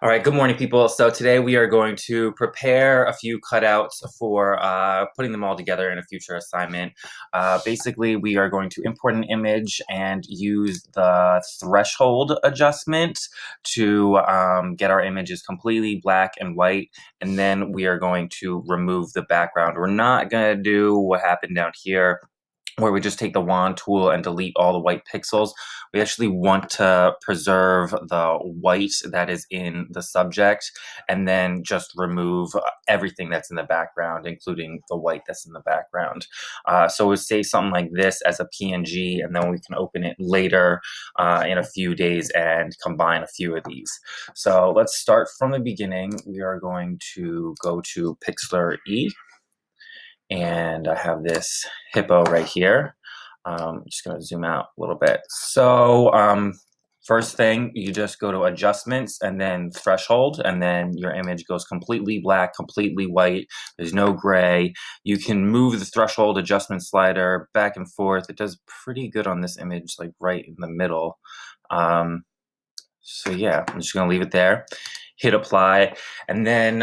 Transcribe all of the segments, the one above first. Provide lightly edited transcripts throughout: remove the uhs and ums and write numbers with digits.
All right, good morning, people. So today we are going to prepare a few cutouts for putting them all together in a future assignment. Basically, we are going to import an image and use the threshold adjustment to get our images completely black and white, and then we are going to remove the background. We're not going to do what happened down here, where we just take the wand tool and delete all the white pixels. We actually want to preserve the white that is in the subject and then just remove everything that's in the background, including the white that's in the background. So we'll save something like this as a PNG, and then we can open it later in a few days and combine a few of these. So let's start from the beginning. We are going to go to PIXLR E. And I have this hippo right here. I'm just going to zoom out a little bit. So first thing, you just go to adjustments and then threshold, and then your image goes completely black, completely white. There's no gray. You can move the threshold adjustment slider back and forth. It does pretty good on this image, like right in the middle. So yeah, I'm just going to leave it there. Hit apply, and then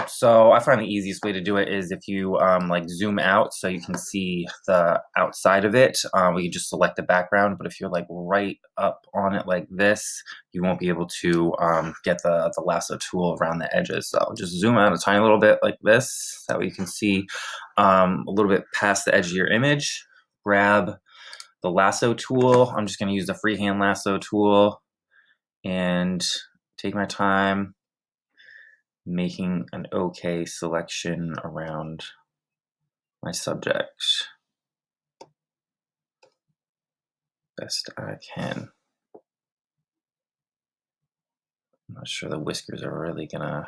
so I find the easiest way to do it is if you like zoom out so you can see the outside of it. We can just select the background, but if you're like right up on it like this, you won't be able to get the lasso tool around the edges. So just zoom out a tiny little bit like this, that way you can see a little bit past the edge of your image. Grab the lasso tool. I'm just going to use the freehand lasso tool and take my time making an okay selection around my subject best I can. I'm not sure the whiskers are really gonna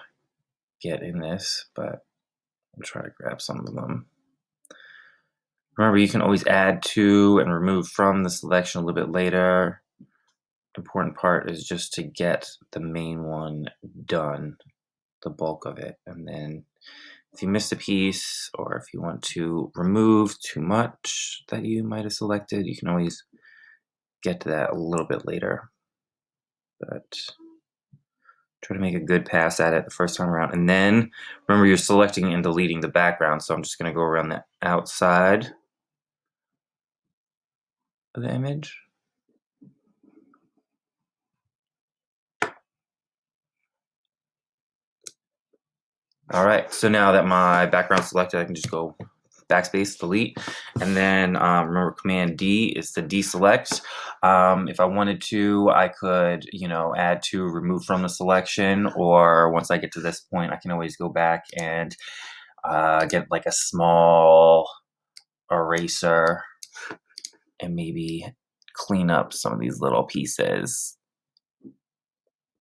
get in this, but I'll try to grab some of them. Remember, you can always add to and remove from the selection a little bit later. Important part is just to get the main one done, the bulk of it, and then if you missed a piece or if you want to remove too much that you might have selected, you can always get to that a little bit later. But try to make a good pass at it the first time around. And then remember, you're selecting and deleting the background. So I'm just going to go around the outside of the image. All right, so now that my background's selected, I can just go backspace, delete, and then remember Command D is to deselect. If I wanted to, I could, add to, remove from the selection, or once I get to this point, I can always go back and get like a small eraser and maybe clean up some of these little pieces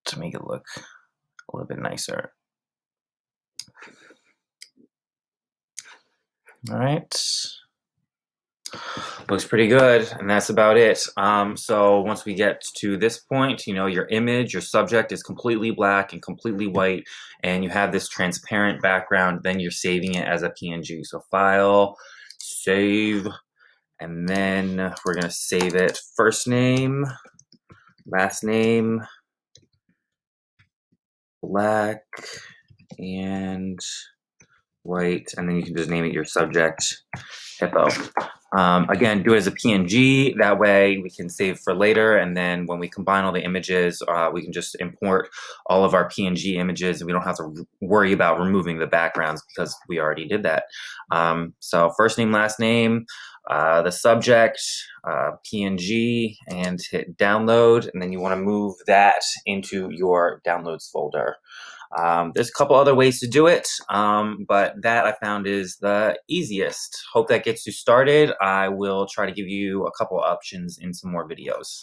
to make it look a little bit nicer. All right, looks pretty good, and that's about it. So once we get to this point, your image, your subject is completely black and completely white, and you have this transparent background, then you're saving it as a PNG. So File, Save, and then we're gonna save it first name, last name, black and white, and then you can just name it your subject, hippo. Again, do it as a PNG, that way we can save for later, and then when we combine all the images, we can just import all of our PNG images, and we don't have to worry about removing the backgrounds because we already did that. So first name, last name, the subject, PNG, and hit download, and then you want to move that into your downloads folder. There's a couple other ways to do it, but that I found is the easiest. Hope that gets you started. I will try to give you a couple options in some more videos.